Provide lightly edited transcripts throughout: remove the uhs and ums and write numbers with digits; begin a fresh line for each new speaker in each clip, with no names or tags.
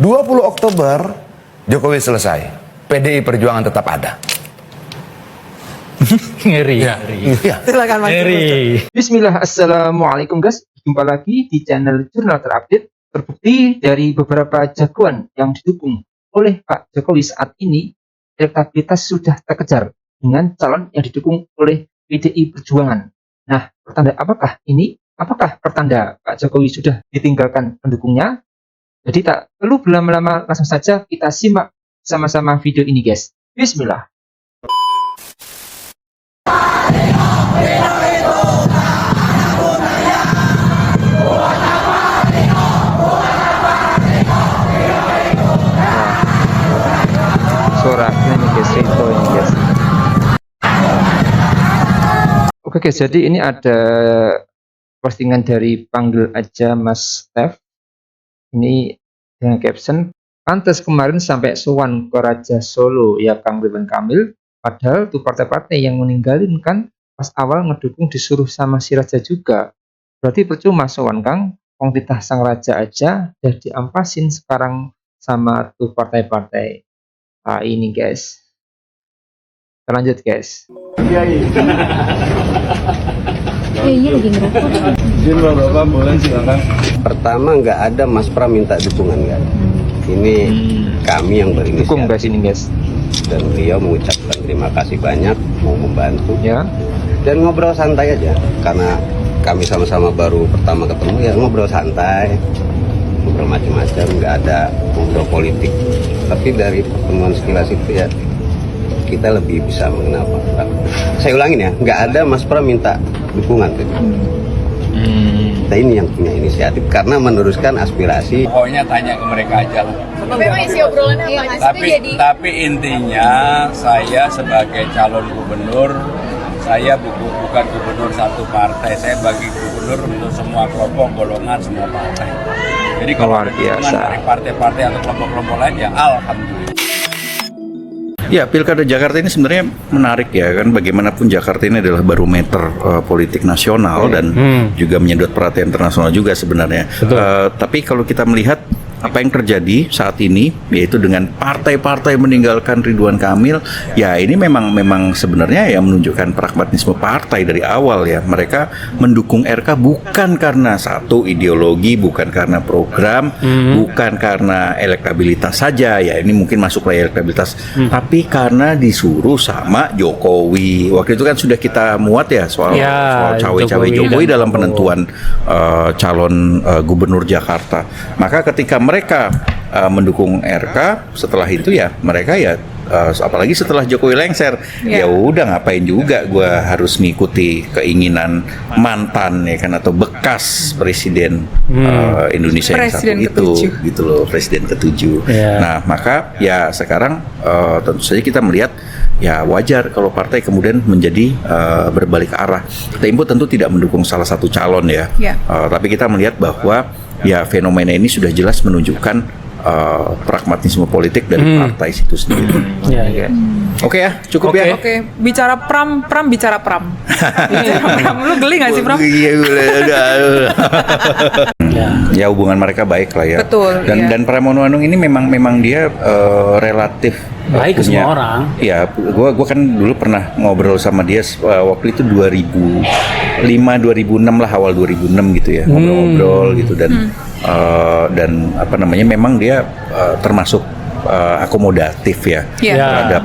20 Oktober Jokowi selesai, PDI Perjuangan tetap ada.
Ngeri.
Ya.
Silakan Mas.
Ngeri.
Bismillah, assalamualaikum guys. Jumpa lagi di channel Jurnal Terupdate. Terbukti dari beberapa jagoan yang didukung oleh Pak Jokowi saat ini, elektabilitas sudah terkejar dengan calon yang didukung oleh PDI Perjuangan. Nah, pertanda apakah ini? Apakah pertanda Pak Jokowi sudah ditinggalkan pendukungnya? Jadi tak perlu berlama-lama, langsung saja kita simak sama-sama video ini guys. Bismillah. Suaranya nih guys, itu ini guys. Oke guys, jadi ini ada postingan dari Panggil Aja Mas Steph. Ini dengan caption, pantes kemarin sampai sowan ke Raja Solo ya Kang Ridwan Kamil, padahal tuh partai-partai yang meninggalin kan pas awal ngedukung disuruh sama si Raja juga. Berarti percuma sowan Kang, wong titah sang Raja aja udah diampasin sekarang sama tuh partai-partai. Nah ini guys, kita lanjut guys.
Iya lagi ngerokok.
Izin Bapak boleh silakan.
Pertama nggak ada Mas Pram minta dukungan kan. Ini kami yang
Dukung
berinisiatif
guys ini guys.
dan beliau mengucapkan terima kasih banyak mau membantu
Ya.
dan ngobrol santai aja karena kami sama-sama baru pertama ketemu ya ngobrol santai, ngobrol macam-macam, nggak ada ngobrol politik. Tapi dari pertemuan sekilas itu ya kita lebih bisa mengenal Pak Pram. Saya ulangin ya, nggak ada Mas Pram minta dukungan tuh. Kita ini yang punya inisiatif karena meneruskan aspirasi.
Pokoknya tanya ke mereka aja lah.
Tapi emang isi obrolannya apa?
Tapi intinya saya sebagai calon gubernur, saya bukan gubernur satu partai, saya bagi gubernur untuk semua kelompok, golongan, semua partai. Jadi kalau
Luar
ada dukungan
biasa.
dari partai-partai atau kelompok-kelompok lain ya alhamdulillah.
Ya, Pilkada Jakarta ini sebenarnya menarik ya kan, bagaimanapun Jakarta ini adalah barometer politik nasional dan juga menyedot perhatian internasional juga sebenarnya. Tapi kalau kita melihat apa yang terjadi saat ini, yaitu dengan partai-partai meninggalkan Ridwan Kamil, ya ini memang sebenarnya ya menunjukkan pragmatisme partai dari awal ya. Mereka mendukung RK bukan karena satu ideologi, bukan karena program, bukan karena elektabilitas saja ya. Ini mungkin masuklah elektabilitas, tapi karena disuruh sama Jokowi. Waktu itu kan sudah kita muat ya soal cawe-cawe Jokowi dalam penentuan calon gubernur Jakarta. Maka ketika mereka mendukung RK, setelah itu ya mereka ya apalagi setelah Jokowi lengser, ya udah ngapain juga gue harus mengikuti keinginan mantan ya kan atau bekas presiden Indonesia
Presiden
yang satu itu gitu loh, presiden ke-7. Nah maka ya sekarang tentu saja kita melihat ya wajar kalau partai kemudian menjadi berbalik arah. Tempo tentu tidak mendukung salah satu calon ya, tapi kita melihat bahwa ya fenomena ini sudah jelas menunjukkan pragmatisme politik dari partai itu sendiri. Oke ya, cukup ya.
Oke, bicara Pram bicara Pram. Bicara Pram, lu geli gak sih Pram?
Ya hubungan mereka baik lah ya.
Betul.
Dan Pramono Anung ini memang dia relatif
Baik ke semua orang.
Ya, gua kan dulu pernah ngobrol sama dia waktu itu 2005 2006 lah, awal 2006 gitu ya, ngobrol-ngobrol gitu dan apa namanya memang dia termasuk akomodatif ya terhadap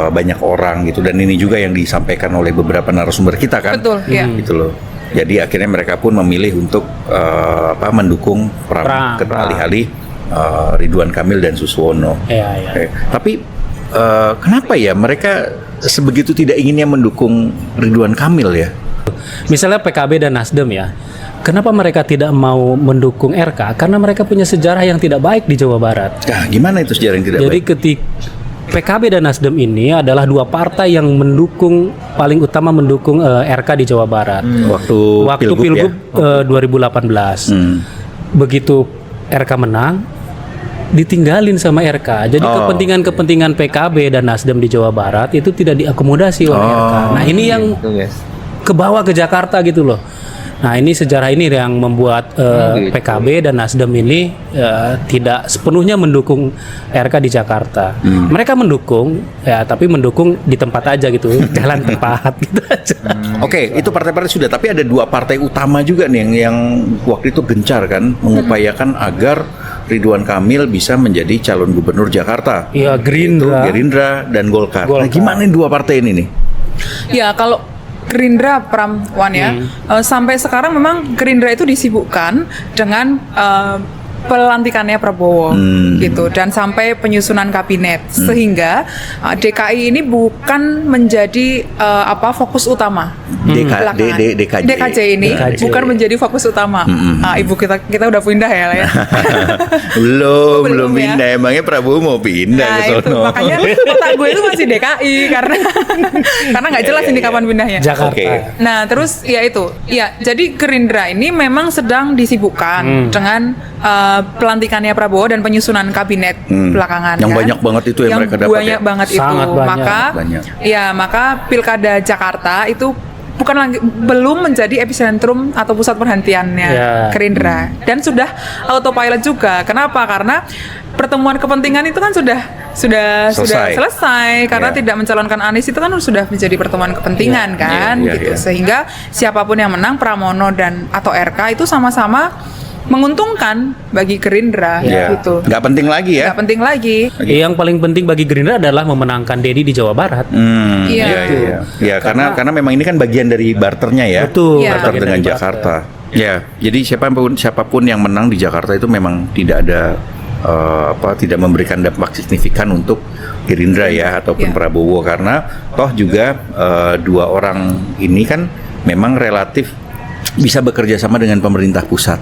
banyak orang gitu, dan ini juga yang disampaikan oleh beberapa narasumber kita kan.
Betul,
gitu loh. Jadi akhirnya mereka pun memilih untuk mendukung Pram alih-alih Ridwan Kamil dan Suswono. Tapi kenapa ya mereka sebegitu tidak inginnya mendukung Ridwan Kamil ya?
Misalnya PKB dan Nasdem ya, kenapa mereka tidak mau mendukung RK? Karena mereka punya sejarah yang tidak baik di Jawa Barat.
Nah, gimana itu sejarah yang tidak
Jadi
baik?
ketika PKB dan Nasdem ini adalah dua partai yang paling utama mendukung RK di Jawa Barat. Waktu Pilgub 2018. Begitu RK menang, ditinggalin sama RK. Jadi kepentingan PKB dan Nasdem di Jawa Barat itu tidak diakomodasi oleh RK. Nah, ini yang ke bawah ke Jakarta gitu loh. Nah, ini sejarah ini yang membuat
gitu.
PKB dan Nasdem ini tidak sepenuhnya mendukung RK di Jakarta. Mereka mendukung, ya, tapi mendukung di tempat aja gitu, jalan tepat gitu aja.
Oke, itu partai-partai sudah, tapi ada dua partai utama juga nih yang waktu itu gencar kan mengupayakan agar Ridwan Kamil bisa menjadi calon gubernur Jakarta.
Iya, Gerindra.
Itu Gerindra dan Golkar. Nah,
Golkar.
gimana nih dua partai ini nih?
Ya kalau Gerindra Pramwan ya, sampai sekarang memang Gerindra itu disibukkan dengan pelantikannya Prabowo gitu, dan sampai penyusunan kabinet, sehingga DKI ini bukan menjadi fokus utama. Belakangan. DKJ ini bukan menjadi fokus utama. Ibu kita udah pindah ya lah ya.
belum
ya.
pindah, emangnya Prabowo mau pindah
Nah
ke
itu
sono.
makanya otak gue itu masih DKI karena nggak jelas ini kapan pindahnya.
Jakarta.
Oke.
Nah terus ya itu, ya jadi Gerindra ini memang sedang disibukkan dengan pelantikannya Prabowo dan penyusunan kabinet belakangan.
Yang
kan?
banyak banget itu yang mereka dapat
banyak
ya?
banget itu.
Sangat banyak.
Maka pilkada Jakarta itu belum menjadi epicentrum atau pusat perhatiannya Gerindra, dan sudah autopilot juga. Kenapa? Karena pertemuan kepentingan itu kan sudah selesai karena tidak mencalonkan Anies, itu kan sudah menjadi pertemuan kepentingan kan gitu. Sehingga siapapun yang menang, Pramono dan atau RK itu sama-sama menguntungkan bagi Gerindra gitu.
Nggak penting lagi ya?
Nggak penting lagi.
Yang paling penting bagi Gerindra adalah memenangkan Dedi di Jawa Barat.
Ya, karena memang ini kan bagian dari barternya ya.
Betul.
Iya.
Barter dengan Jakarta. Ya, jadi siapapun yang menang di Jakarta itu memang tidak ada tidak memberikan dampak signifikan untuk Gerindra ya ataupun Prabowo, karena toh juga dua orang ini kan memang relatif bisa bekerja sama dengan pemerintah pusat.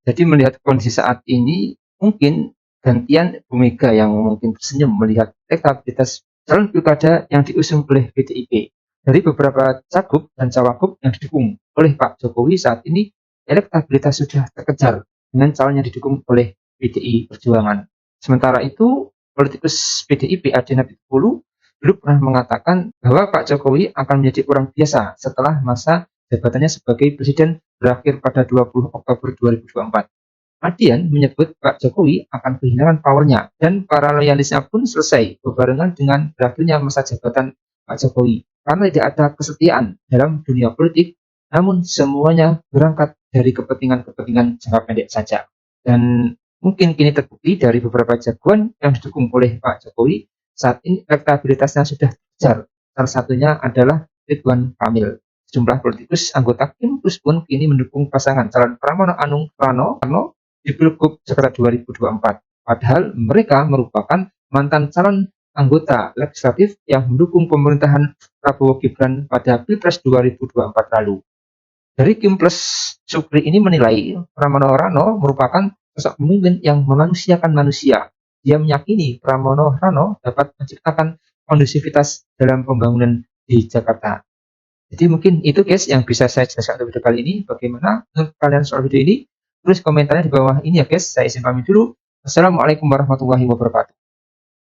Jadi melihat kondisi saat ini, mungkin gantian Bu Mega yang mungkin tersenyum melihat elektabilitas calon pilkada yang diusung oleh PDIP. Dari beberapa cagup dan cawagup yang didukung oleh Pak Jokowi saat ini, elektabilitas sudah terkejar dengan calon yang didukung oleh PDI Perjuangan. Sementara itu, politikus PDIP Ade Napitupulu dulu pernah mengatakan bahwa Pak Jokowi akan menjadi orang biasa setelah masa jabatannya sebagai presiden berakhir pada 20 Oktober 2024. Adian menyebut Pak Jokowi akan kehilangan powernya dan para loyalisnya pun selesai berbarengan dengan berakhirnya masa jabatan Pak Jokowi. Karena tidak ada kesetiaan dalam dunia politik, namun semuanya berangkat dari kepentingan-kepentingan jangka pendek saja. Dan mungkin kini terbukti dari beberapa jagoan yang didukung oleh Pak Jokowi, saat ini elektabilitasnya sudah terkejar. Salah satunya adalah Ridwan Kamil. Sejumlah politikus anggota Kim Plus pun kini mendukung pasangan calon Pramono Anung Rano di Pilgub Jakarta 2024. Padahal mereka merupakan mantan calon anggota legislatif yang mendukung pemerintahan Prabowo Gibran pada Pilpres 2024 lalu. Dari Kim Plus, Sukri ini menilai Pramono Rano merupakan sosok pemimpin yang memanusiakan manusia. Dia meyakini Pramono Rano dapat menciptakan kondusivitas dalam pembangunan di Jakarta. Jadi mungkin itu guys yang bisa saya jelaskan untuk video kali ini. Bagaimana menurut kalian soal video ini? Tulis komentarnya di bawah ini ya guys. Saya izin pamit dulu. Assalamualaikum warahmatullahi wabarakatuh.